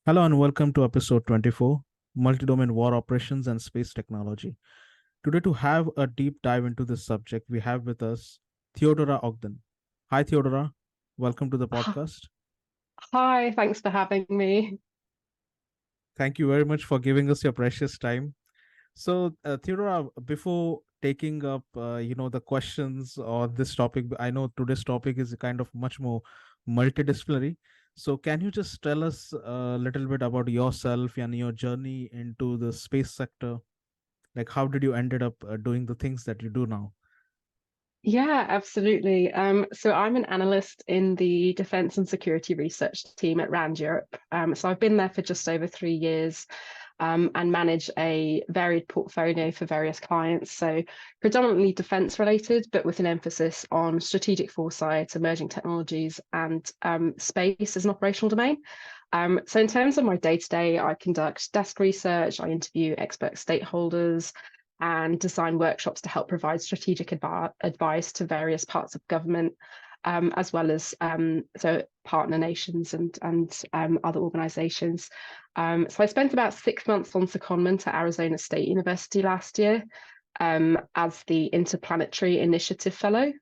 Hello and welcome to episode 24, Multi-Domain War Operations and Space Technology. Today, to have a deep dive into this subject, we have with us Theodora Ogden. Hi, Theodora. Welcome to the podcast. Hi, thanks for having me. Thank you very much for giving us your precious time. So, Theodora, before taking up, the questions or this topic, I know today's topic is kind of much more multidisciplinary. So, can you just tell us a little bit about yourself and your journey into the space sector? Like, how did you ended up doing the things that you do now? Yeah, absolutely. So I'm an analyst in the Defence and Security Research team at RAND Europe. So I've been there for just over 3 years, and manage a varied portfolio for various clients. So predominantly defence related, but with an emphasis on strategic foresight, emerging technologies, and space as an operational domain. So in terms of my day-to-day, I conduct desk research, I interview expert stakeholders, and design workshops to help provide strategic advice to various parts of government, as well as so partner nations and other organisations. So I spent about 6 months on secondment at Arizona State University last year, as the Interplanetary Initiative Fellow.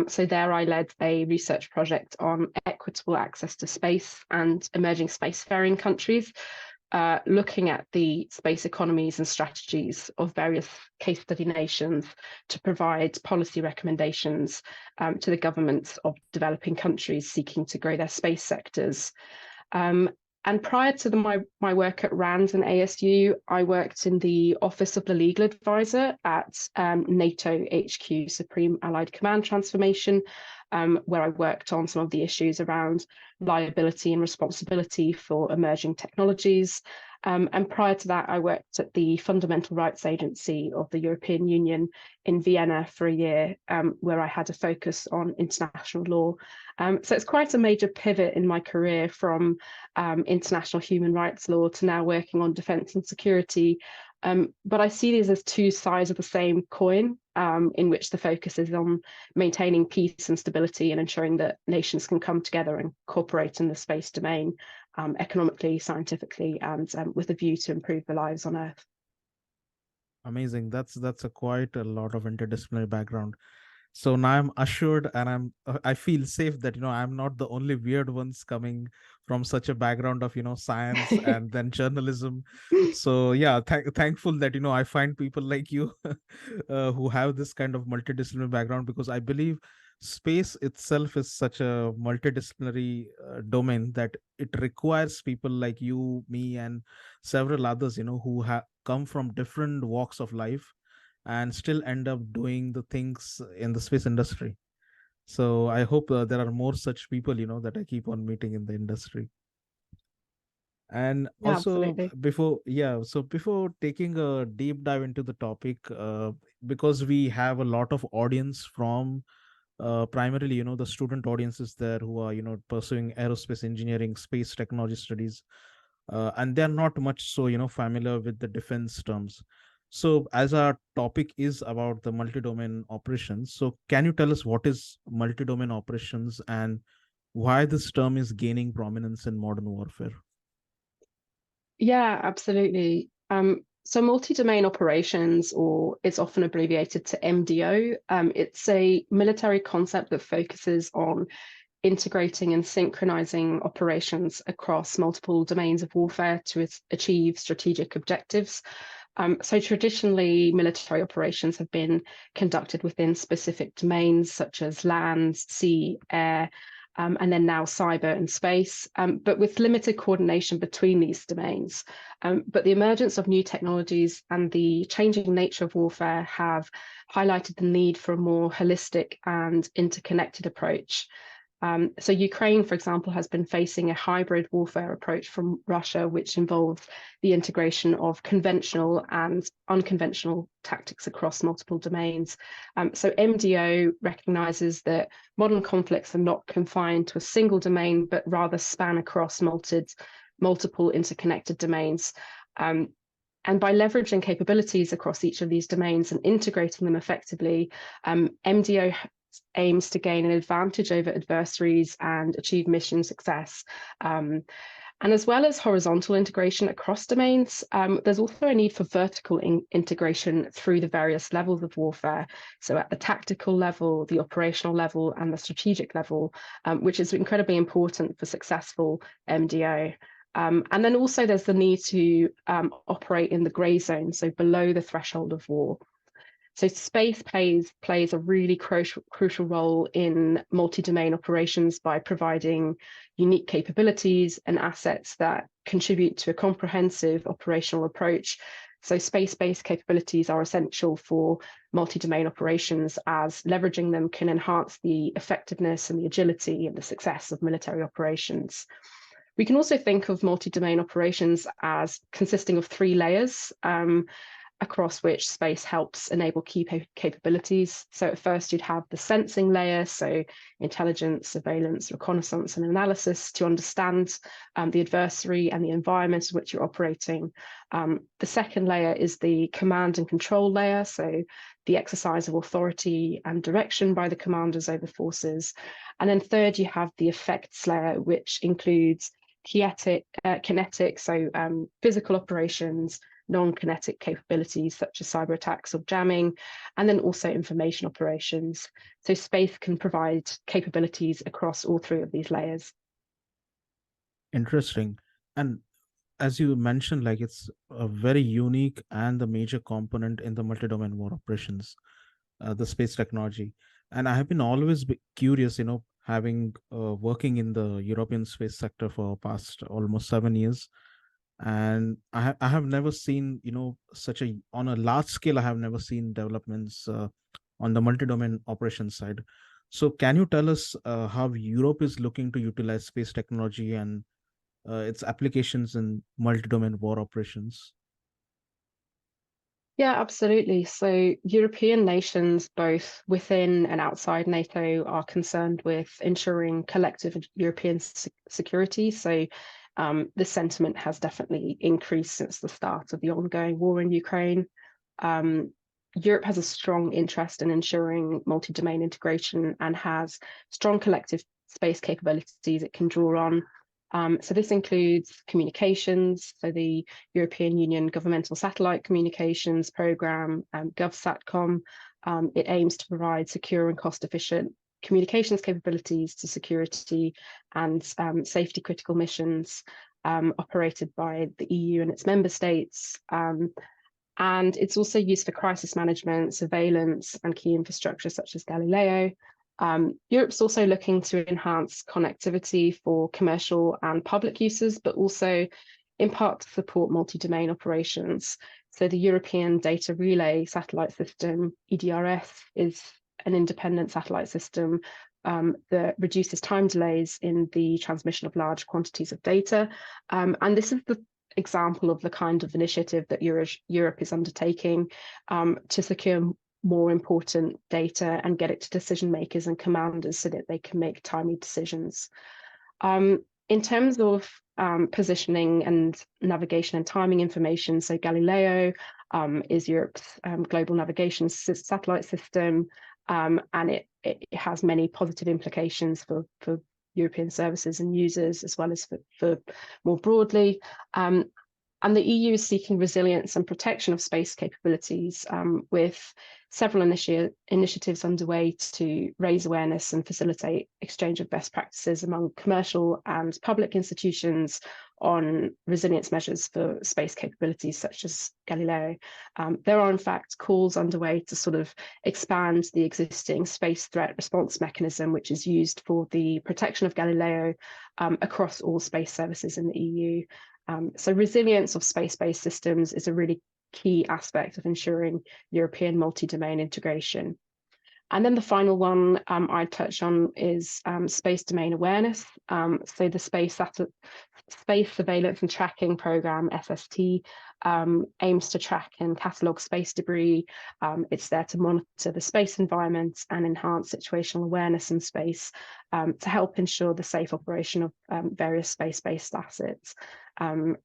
So there I led a research project on equitable access to space and emerging spacefaring countries, looking at the space economies and strategies of various case study nations to provide policy recommendations to the governments of developing countries seeking to grow their space sectors. Um, and prior to my work at RAND and ASU, I worked in the Office of the Legal Advisor at NATO HQ Supreme Allied Command Transformation, where I worked on some of the issues around liability and responsibility for emerging technologies. And prior to that, I worked at the Fundamental Rights Agency of the European Union in Vienna for a year, where I had a focus on international law. So it's quite a major pivot in my career from international human rights law to now working on defence and security. But I see these as two sides of the same coin, in which the focus is on maintaining peace and stability and ensuring that nations can come together and cooperate in the space domain, economically, scientifically, and with a view to improve the lives on Earth. Amazing. That's a quite a lot of interdisciplinary background. So now I'm assured and I feel safe that I'm not the only weird ones coming from such a background of science and then journalism. So yeah, thankful that I find people like you who have this kind of multidisciplinary background, because I believe space itself is such a multidisciplinary domain that it requires people like you, me, and several others who have come from different walks of life and still end up doing the things in the space industry. So I hope there are more such people that I keep on meeting in the industry. And Yeah, also, absolutely. before taking a deep dive into the topic, because we have a lot of audience from primarily the student audiences there who are pursuing aerospace engineering, space technology studies, and they're not much so familiar with the defense terms. So as our topic is about the multi-domain operations, so can you tell us what is multi-domain operations and why this term is gaining prominence in modern warfare? Yeah, absolutely. So multi-domain operations, or it's often abbreviated to MDO, it's a military concept that focuses on integrating and synchronizing operations across multiple domains of warfare to achieve strategic objectives. So traditionally, military operations have been conducted within specific domains such as land, sea, air, and then now cyber and space, but with limited coordination between these domains. But the emergence of new technologies and the changing nature of warfare have highlighted the need for a more holistic and interconnected approach. So Ukraine, for example, has been facing a hybrid warfare approach from Russia, which involves the integration of conventional and unconventional tactics across multiple domains. So MDO recognizes that modern conflicts are not confined to a single domain, but rather span across multiple interconnected domains. And by leveraging capabilities across each of these domains and integrating them effectively, MDO aims to gain an advantage over adversaries and achieve mission success. And as well as horizontal integration across domains, there's also a need for vertical integration through the various levels of warfare. So at the tactical level, the operational level, and the strategic level, which is incredibly important for successful MDO. And then also there's the need to operate in the grey zone, so below the threshold of war. So space plays a really crucial role in multi-domain operations by providing unique capabilities and assets that contribute to a comprehensive operational approach. So space-based capabilities are essential for multi-domain operations, as leveraging them can enhance the effectiveness and the agility and the success of military operations. We can also think of multi-domain operations as consisting of three layers, across which space helps enable key capabilities. So at first you'd have the sensing layer, so intelligence, surveillance, reconnaissance, and analysis to understand the adversary and the environment in which you're operating. The second layer is the command and control layer, so the exercise of authority and direction by the commanders over forces. And then third, you have the effects layer, which includes kinetic, so physical operations, non-kinetic capabilities such as cyber attacks or jamming, and then also information operations. So space can provide capabilities across all three of these layers. Interesting. And as you mentioned, like it's a very unique and the major component in the multi-domain war operations, the space technology. And I have been always curious, having working in the European space sector for past almost 7 years, and I have never seen, such a on a large scale. I have never seen developments on the multi-domain operations side. So, can you tell us how Europe is looking to utilize space technology and its applications in multi-domain war operations? Yeah, absolutely. So European nations, both within and outside NATO, are concerned with ensuring collective European security. So the sentiment has definitely increased since the start of the ongoing war in Ukraine. Um, Europe has a strong interest in ensuring multi-domain integration and has strong collective space capabilities it can draw on. So this includes communications, so the European Union Governmental Satellite Communications Programme, GovSatcom. It aims to provide secure and cost-efficient communications capabilities to security and safety critical missions operated by the EU and its member states. And it's also used for crisis management, surveillance, and key infrastructure such as Galileo. Europe's also looking to enhance connectivity for commercial and public uses, but also in part to support multi-domain operations. So the European Data Relay Satellite System, EDRS, is an independent satellite system that reduces time delays in the transmission of large quantities of data. And this is the example of the kind of initiative that Europe is undertaking to secure more important data and get it to decision makers and commanders so that they can make timely decisions. In terms of positioning and navigation and timing information, so Galileo is Europe's global navigation satellite system, and it has many positive implications for European services and users, as well as for more broadly. And the EU is seeking resilience and protection of space capabilities with several initiatives underway to raise awareness and facilitate exchange of best practices among commercial and public institutions on resilience measures for space capabilities such as Galileo. There are in fact calls underway to sort of expand the existing space threat response mechanism, which is used for the protection of Galileo across all space services in the EU. So resilience of space-based systems is a really key aspect of ensuring European multi-domain integration. And then the final one I'd touch on is space domain awareness. So the Space Surveillance and Tracking Programme, SST, aims to track and catalogue space debris. It's there to monitor the space environment and enhance situational awareness in space to help ensure the safe operation of various space-based assets.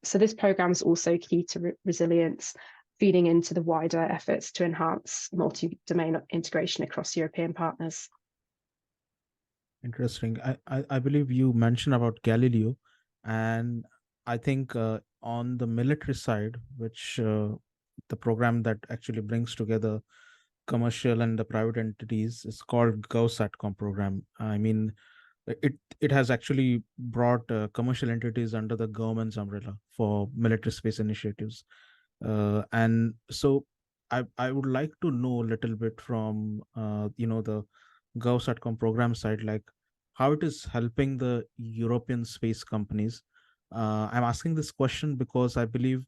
So this programme is also key to resilience, feeding into the wider efforts to enhance multi-domain integration across European partners. Interesting. I believe you mentioned about Galileo, and I think on the military side, which the program that actually brings together commercial and the private entities is called GovSatcom program. I mean, it has actually brought commercial entities under the government's umbrella for military space initiatives. And so I would like to know a little bit from the GovSatcom program side, like how it is helping the European space companies. I'm asking this question because I believe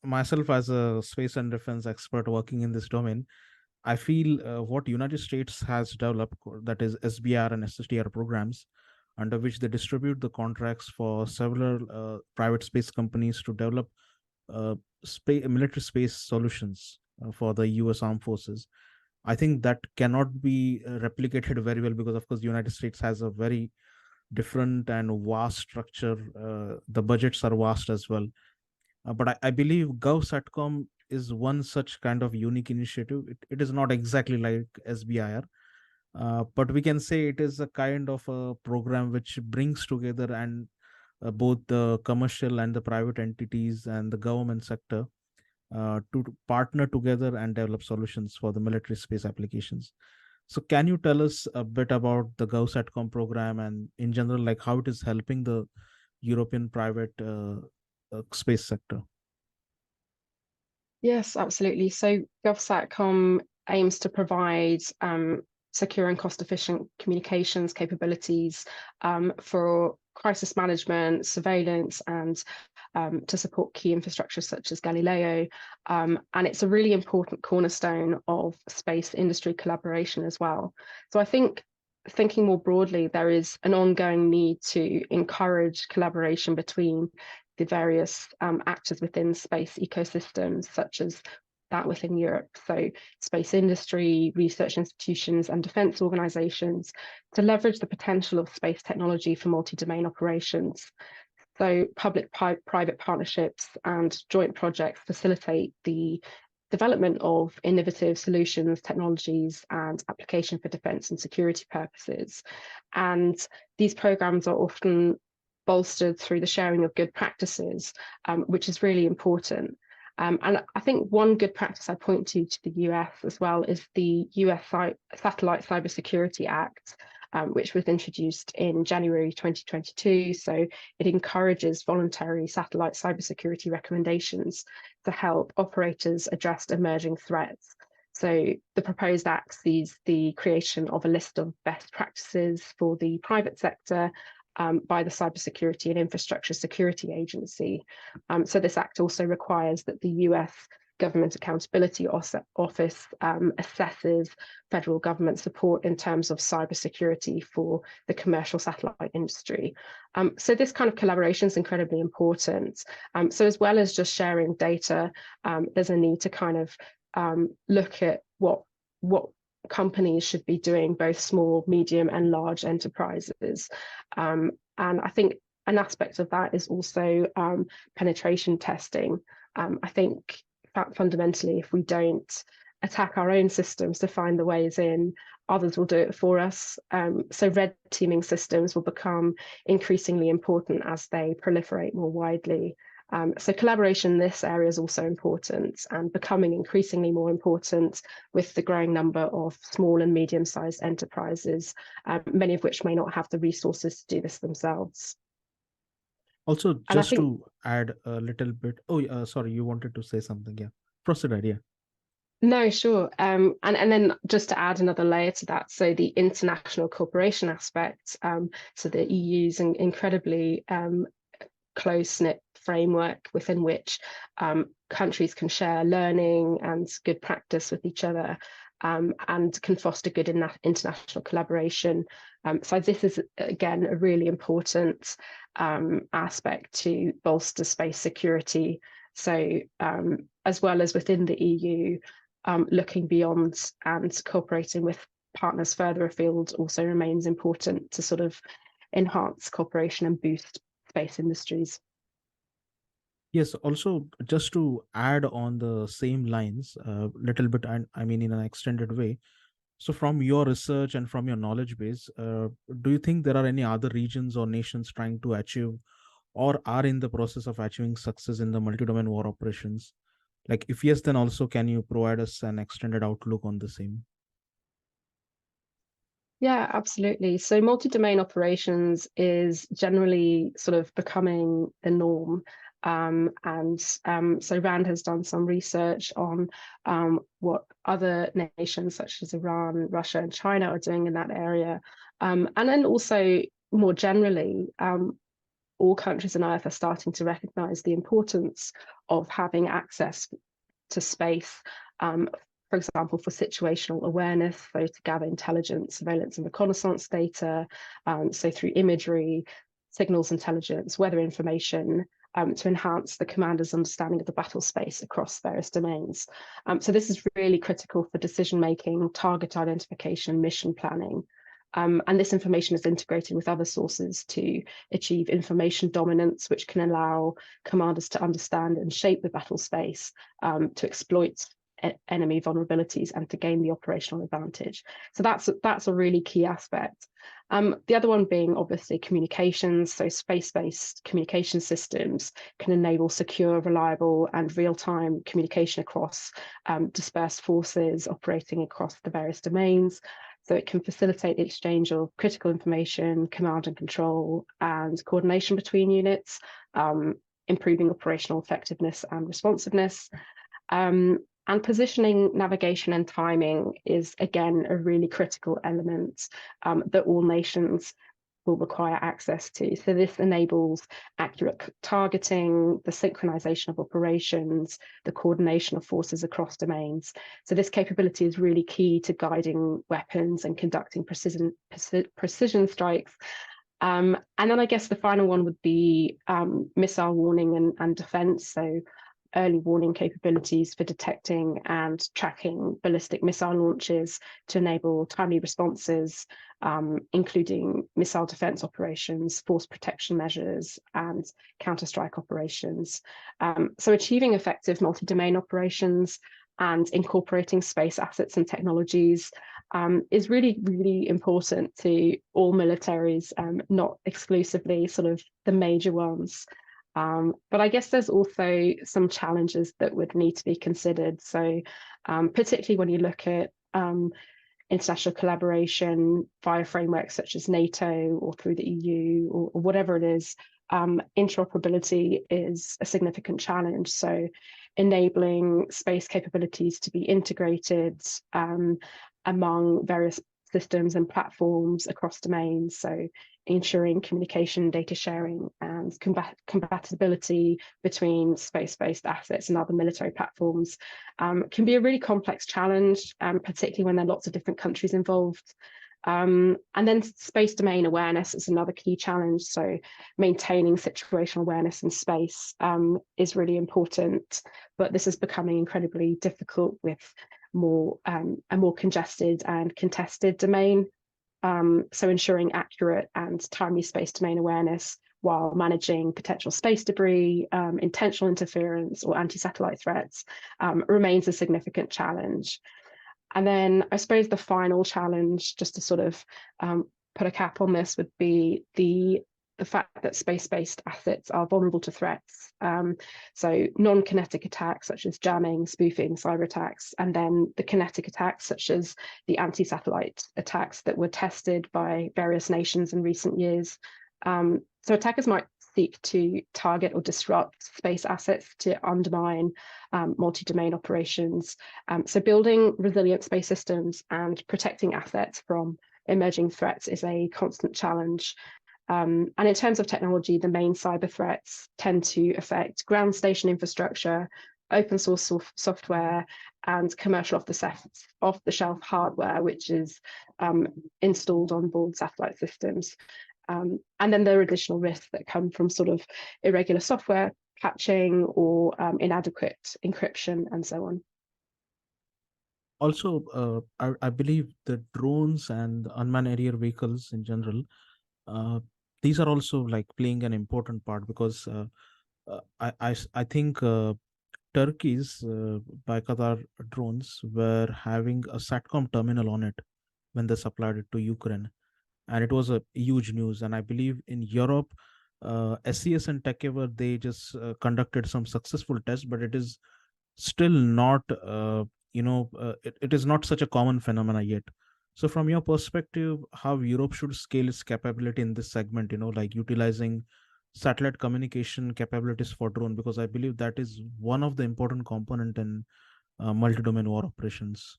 myself as a space and defense expert working in this domain, I feel what United States has developed, that is SBR and SSTR programs, under which they distribute the contracts for several private space companies to develop military space solutions for the US Armed Forces. I think that cannot be replicated very well because, of course, the United States has a very different and vast structure. The budgets are vast as well. But I believe GovSatcom is one such kind of unique initiative. It is not exactly like SBIR, but we can say it is a kind of a program which brings together and both the commercial and the private entities and the government sector to partner together and develop solutions for the military space applications. So, can you tell us a bit about the GovSatcom program and, in general, like how it is helping the European private space sector? Yes, absolutely. So GovSatcom aims to provide secure and cost-efficient communications capabilities for crisis management, surveillance, and to support key infrastructure such as Galileo. And it's a really important cornerstone of space industry collaboration as well. So I think thinking more broadly, there is an ongoing need to encourage collaboration between the various actors within space ecosystems, such as that within Europe. So space industry, research institutions, and defense organizations to leverage the potential of space technology for multi-domain operations. So public-private partnerships and joint projects facilitate the development of innovative solutions, technologies, and application for defense and security purposes. And these programs are often bolstered through the sharing of good practices, which is really important. And I think one good practice I point to the US as well is the US Satellite Cybersecurity Act, which was introduced in January 2022. So it encourages voluntary satellite cybersecurity recommendations to help operators address emerging threats. So the proposed act sees the creation of a list of best practices for the private sector by the Cybersecurity and Infrastructure Security Agency. So this act also requires that the US Government Accountability Office assesses federal government support in terms of cybersecurity for the commercial satellite industry. So this kind of collaboration is incredibly important. So as well as just sharing data, there's a need to kind of look at what companies should be doing, both small, medium, and large enterprises. And I think an aspect of that is also penetration testing. I think fundamentally, if we don't attack our own systems to find the ways in, others will do it for us. So red teaming systems will become increasingly important as they proliferate more widely. So collaboration in this area is also important and becoming increasingly more important with the growing number of small and medium-sized enterprises, many of which may not have the resources to do this themselves. Also, And I just think, to add a little bit. Oh, sorry, you wanted to say something. Yeah, proceed, yeah. no, sure. And then just to add another layer to that, so the international cooperation aspect, so the EU's incredibly close-knit framework within which countries can share learning and good practice with each other, and can foster good international collaboration. So this is, again, a really important aspect to bolster space security. So as well as within the EU, looking beyond and cooperating with partners further afield also remains important to sort of enhance cooperation and boost space industries. Yes, also just to add on the same lines, a little bit, and I mean in an extended way. So, from your research and from your knowledge base, do you think there are any other regions or nations trying to achieve or are in the process of achieving success in the multi-domain war operations? Like, if yes, then also can you provide us an extended outlook on the same? Yeah, absolutely. So multi-domain operations is generally sort of becoming the norm. So RAND has done some research on what other nations such as Iran, Russia, and China are doing in that area. And then also more generally, all countries on Earth are starting to recognize the importance of having access to space, for example, for situational awareness, so to gather intelligence, surveillance, and reconnaissance data, so through imagery, signals intelligence, weather information, to enhance the commander's understanding of the battle space across various domains. So this is really critical for decision making, target identification, mission planning. And this information is integrated with other sources to achieve information dominance, which can allow commanders to understand and shape the battle space, to exploit enemy vulnerabilities and to gain the operational advantage. So that's a really key aspect. The other one being obviously communications. So space-based communication systems can enable secure, reliable, and real-time communication across dispersed forces operating across the various domains. So it can facilitate the exchange of critical information, command and control, and coordination between units, improving operational effectiveness and responsiveness. And positioning, navigation, and timing is, again, a really critical element that all nations will require access to. So this enables accurate targeting, the synchronization of operations, the coordination of forces across domains. So this capability is really key to guiding weapons and conducting precision strikes. And then I guess the final one would be missile warning and defense. So early warning capabilities for detecting and tracking ballistic missile launches to enable timely responses, including missile defense operations, force protection measures, and counter-strike operations. So achieving effective multi-domain operations and incorporating space assets and technologies is really, really important to all militaries, not exclusively sort of the major ones. But I guess there's also some challenges that would need to be considered. So particularly when you look at international collaboration via frameworks such as NATO or through the EU or whatever it is, interoperability is a significant challenge. So enabling space capabilities to be integrated among various systems and platforms across domains. So ensuring communication, data sharing, and compatibility between space-based assets and other military platforms can be a really complex challenge, particularly when there are lots of different countries involved. And then space domain awareness is another key challenge. So maintaining situational awareness in space is really important, but this is becoming incredibly difficult with a more congested and contested domain. So ensuring accurate and timely space domain awareness while managing potential space debris, intentional interference, or anti-satellite threats remains a significant challenge. And then I suppose the final challenge, just to sort of put a cap on this, would be the fact that space-based assets are vulnerable to threats. So non-kinetic attacks such as jamming, spoofing, cyber attacks, and then the kinetic attacks such as the anti-satellite attacks that were tested by various nations in recent years. So attackers might seek to target or disrupt space assets to undermine multi-domain operations. So building resilient space systems and protecting assets from emerging threats is a constant challenge. And in terms of technology, the main cyber threats tend to affect ground station infrastructure, open source software, and commercial off-the-shelf hardware, which is installed on board satellite systems. And then there are additional risks that come from sort of irregular software patching or inadequate encryption and so on. Also, I believe the drones and unmanned aerial vehicles in general, uh, these are also like playing an important part because I think Turkey's by Qatar drones were having a SATCOM terminal on it when they supplied it to Ukraine, and it was a huge news. And I believe in Europe, SES and TechEver, they just conducted some successful tests, but it is still not, it is not such a common phenomena yet. So from your perspective, how Europe should scale its capability in this segment, like utilizing satellite communication capabilities for drone, because I believe that is one of the important component in multi-domain war operations.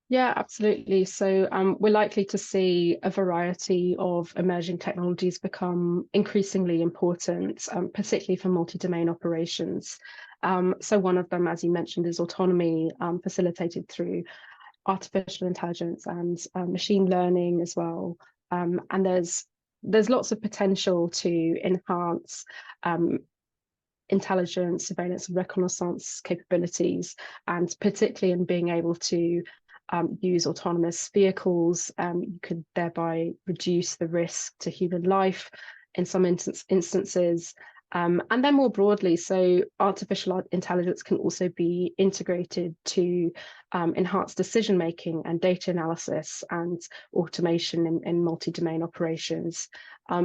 Yeah, absolutely. So we're likely to see a variety of emerging technologies become increasingly important, particularly for multi-domain operations. So one of them, as you mentioned, is autonomy, facilitated through artificial intelligence and machine learning as well. And there's lots of potential to enhance um, intelligence, surveillance, and reconnaissance capabilities, and particularly in being able to use autonomous vehicles. You could thereby reduce the risk to human life in some instances. And then more broadly, so artificial intelligence can also be integrated to enhance decision making and data analysis and automation in multi-domain operations.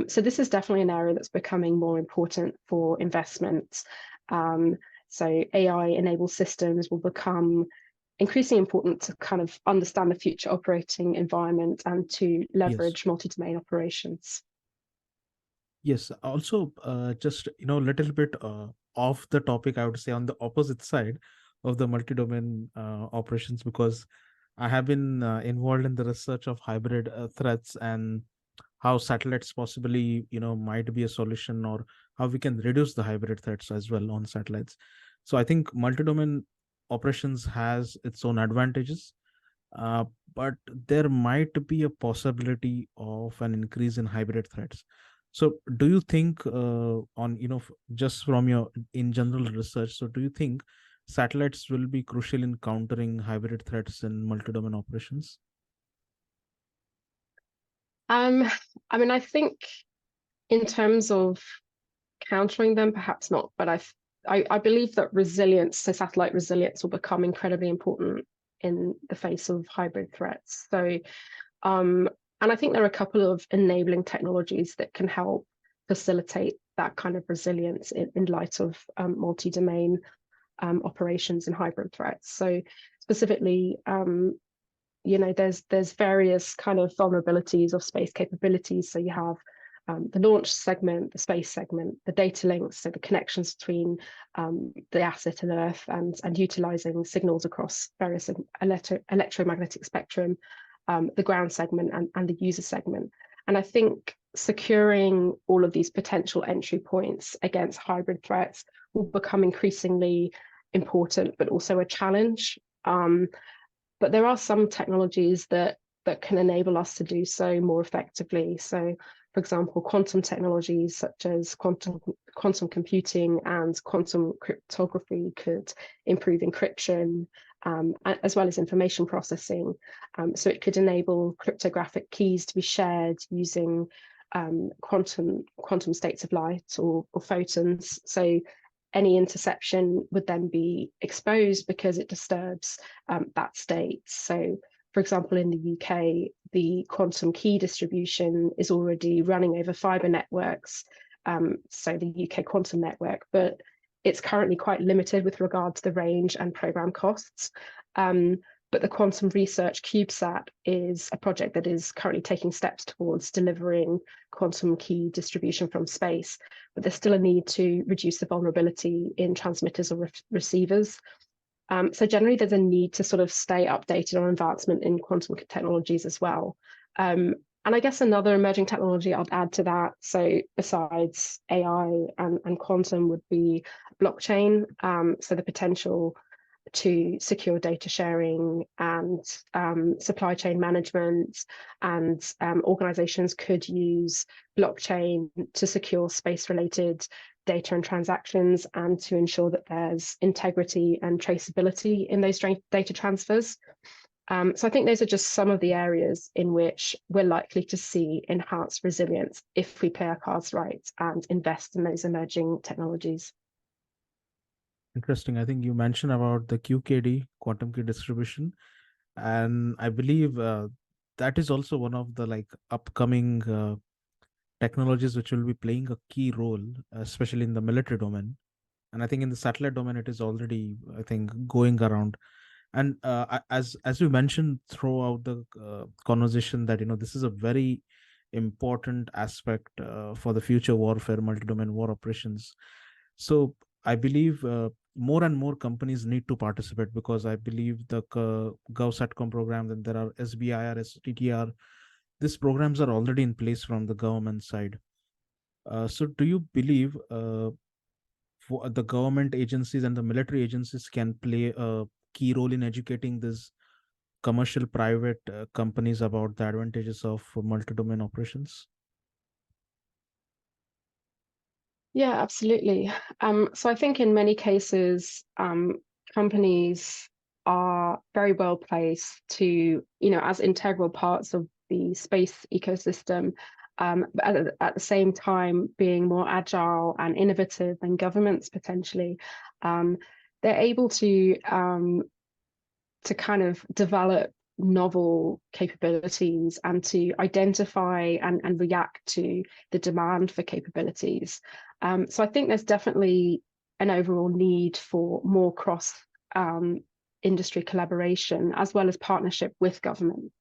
So this is definitely an area that's becoming more important for investment. Um, so AI-enabled systems will become increasingly important to kind of understand the future operating environment and to Yes. leverage multi-domain operations. Yes, also, just little bit off the topic, I would say on the opposite side of the multi-domain operations, because I have been involved in the research of hybrid threats and how satellites possibly might be a solution, or how we can reduce the hybrid threats as well on satellites. So I think multi-domain operations has its own advantages, uh, but there might be a possibility of an increase in hybrid threats. So do you think, on just from your in general research, so do you think satellites will be crucial in countering hybrid threats in multi-domain operations? Um, I mean, I think in terms of countering them, perhaps not, but I believe that resilience, so satellite resilience, will become incredibly important in the face of hybrid threats. So, um, and I think there are a couple of enabling technologies that can help facilitate that kind of resilience in light of multi-domain operations and hybrid threats. So, specifically, there's various kind of vulnerabilities of space capabilities. So you have the launch segment, the space segment, the data links, so the connections between the asset and Earth, and utilizing signals across various electromagnetic spectrum, the ground segment, and the user segment. And I think securing all of these potential entry points against hybrid threats will become increasingly important, but also a challenge. But there are some technologies that can enable us to do so more effectively. So, for example, quantum technologies such as quantum computing and quantum cryptography could improve encryption, as well as information processing. So it could enable cryptographic keys to be shared using quantum states of light or photons. So any interception would then be exposed because it disturbs that state. So, for example, in the UK, the quantum key distribution is already running over fiber networks, so the UK quantum network, but it's currently quite limited with regard to the range and program costs. But the Quantum Research CubeSat is a project that is currently taking steps towards delivering quantum key distribution from space, but there's still a need to reduce the vulnerability in transmitters or receivers. So generally, there's a need to sort of stay updated on advancement in quantum technologies as well. And I guess another emerging technology I'd add to that, so besides AI and quantum, would be blockchain. So the potential to secure data sharing and supply chain management, and organizations could use blockchain to secure space-related data and transactions, and to ensure that there's integrity and traceability in those data transfers. So I think those are just some of the areas in which we're likely to see enhanced resilience if we play our cards right and invest in those emerging technologies. Interesting. I think you mentioned about the QKD, quantum key distribution, and I believe that is also one of the like upcoming technologies which will be playing a key role, especially in the military domain. And I think in the satellite domain, it is already, I think, going around. And as you mentioned throughout the conversation, that this is a very important aspect for the future warfare, multi-domain war operations. So I believe more and more companies need to participate, because I believe the GovSatcom programs, and there are SBIR, STTR, these programs are already in place from the government side. So do you believe the government agencies and the military agencies can play a key role in educating these commercial private companies about the advantages of multi-domain operations? Yeah, absolutely. So I think in many cases, companies are very well placed to, as integral parts of the space ecosystem, but at the same time being more agile and innovative than governments potentially. Um, they're able to kind of develop novel capabilities and to identify and react to the demand for capabilities. So I think there's definitely an overall need for more cross um, industry collaboration as well as partnership with government.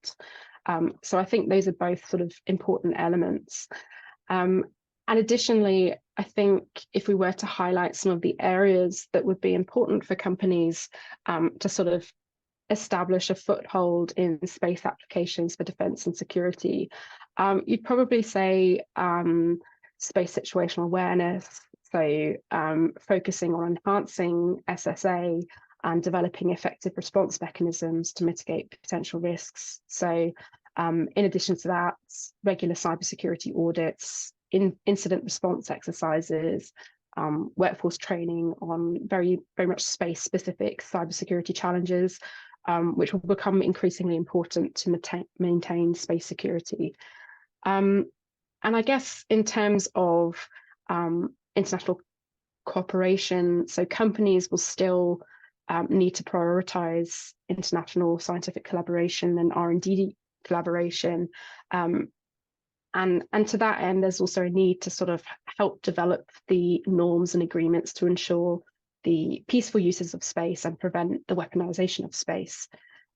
So I think those are both sort of important elements. Um, and additionally, I think if we were to highlight some of the areas that would be important for companies to sort of establish a foothold in space applications for defense and security, you'd probably say space situational awareness, so focusing on enhancing SSA and developing effective response mechanisms to mitigate potential risks. So in addition to that, regular cybersecurity audits, incident response exercises, workforce training on very, very much space-specific cybersecurity challenges, which will become increasingly important to maintain space security. And I guess in terms of international cooperation, so companies will still need to prioritize international scientific collaboration and R&D collaboration. And to that end, there's also a need to sort of help develop the norms and agreements to ensure the peaceful uses of space and prevent the weaponization of space.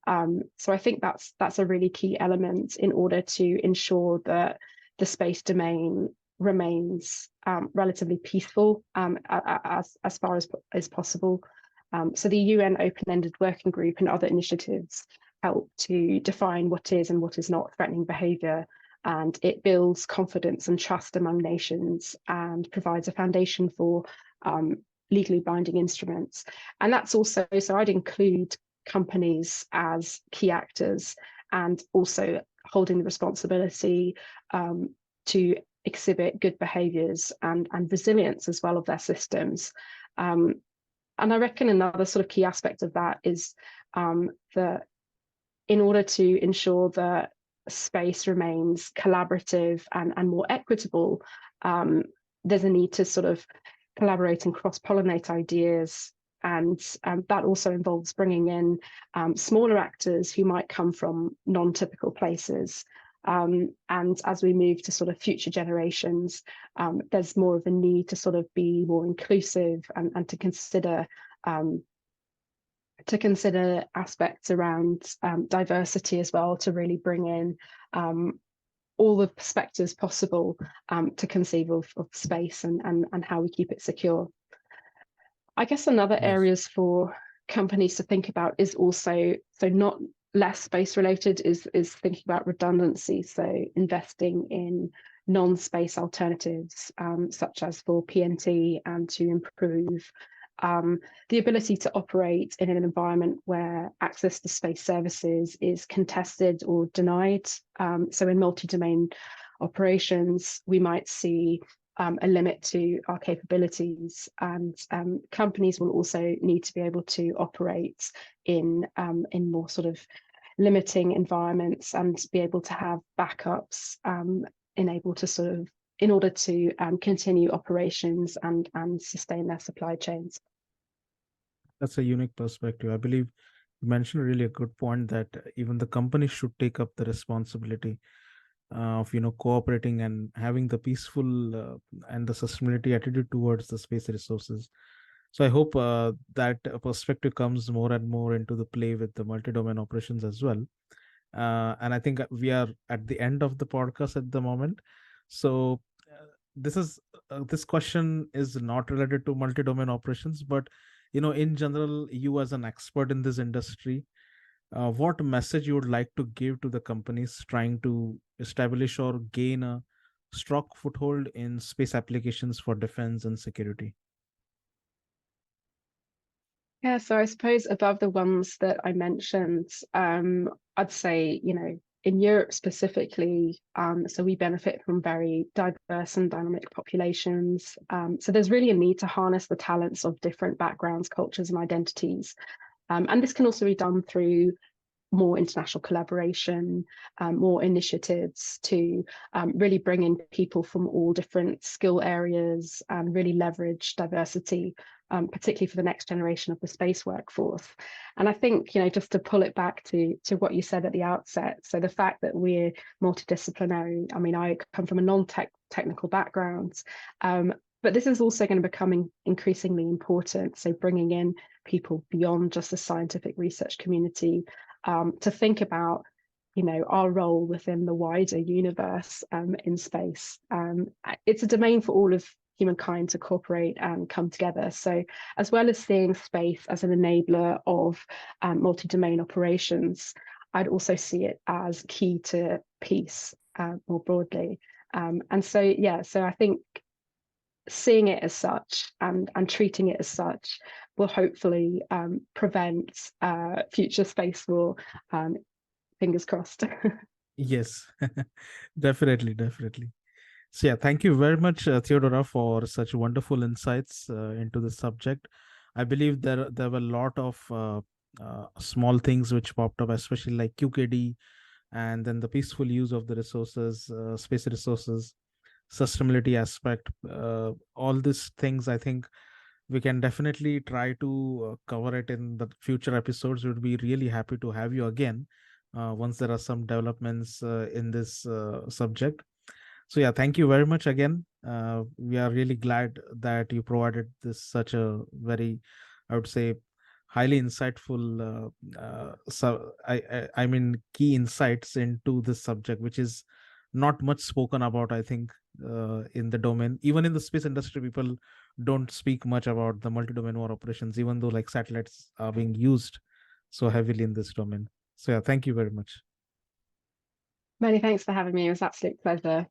So I think that's a really key element in order to ensure that the space domain remains relatively peaceful as far as possible. So the UN Open-Ended Working Group and other initiatives help to define what is and what is not threatening behaviour, and it builds confidence and trust among nations and provides a foundation for legally binding instruments. And that's also, so I'd include companies as key actors and also holding the responsibility to exhibit good behaviours and resilience as well of their systems. And I reckon another sort of key aspect of that is that in order to ensure that space remains collaborative and more equitable, there's a need to sort of collaborate and cross-pollinate ideas. And that also involves bringing in smaller actors who might come from non-typical places. And as we move to sort of future generations, there's more of a need to sort of be more inclusive and to consider aspects around diversity as well, to really bring in all the perspectives possible to conceive of space and how we keep it secure. I guess another Yes. areas for companies to think about is also, so not less space related, is thinking about redundancy. So investing in non-space alternatives, such as for PNT, and to improve the ability to operate in an environment where access to space services is contested or denied. So in multi-domain operations, we might see a limit to our capabilities, and companies will also need to be able to operate in more sort of limiting environments and be able to have backups in order to continue operations and sustain their supply chains. That's a unique perspective. I believe you mentioned really a good point, that even the company should take up the responsibility. of cooperating and having the peaceful and the sustainability attitude towards the space resources. So I hope that perspective comes more and more into the play with the multi-domain operations as well. And I think we are at the end of the podcast at the moment. So this is this question is not related to multi-domain operations, but in general, you as an expert in this industry, what message you would like to give to the companies trying to establish or gain a strong foothold in space applications for defense and security? Yeah, so I suppose above the ones that I mentioned, I'd say, in Europe specifically, so we benefit from very diverse and dynamic populations. So there's really a need to harness the talents of different backgrounds, cultures, and identities. And this can also be done through more international collaboration, more initiatives to really bring in people from all different skill areas and really leverage diversity, particularly for the next generation of the space workforce. And I think, just to pull it back to what you said at the outset, so the fact that we're multidisciplinary, I mean, I come from a non-technical background, but this is also going to become increasingly important. So bringing in people beyond just the scientific research community, to think about, our role within the wider universe in space. It's a domain for all of humankind to cooperate and come together. So, as well as seeing space as an enabler of multi-domain operations, I'd also see it as key to peace more broadly. And so, yeah, so I think seeing it as such and treating it as such will hopefully prevent future space war. Fingers crossed. Yes, definitely, definitely. So yeah, thank you very much, Theodora, for such wonderful insights into the subject. I believe there were a lot of small things which popped up, especially like QKD, and then the peaceful use of the resources, space resources, sustainability aspect. All these things, I think we can definitely try to cover it in the future episodes. We'd be really happy to have you again once there are some developments in this subject. So yeah, thank you very much again. We are really glad that you provided this such a very, I would say, highly insightful, I mean, key insights into this subject, which is not much spoken about, I think, in the domain. Even in the space industry, people don't speak much about the multi-domain war operations, even though like satellites are being used so heavily in this domain. So yeah, thank you very much. Many thanks for having me. It was an absolute pleasure.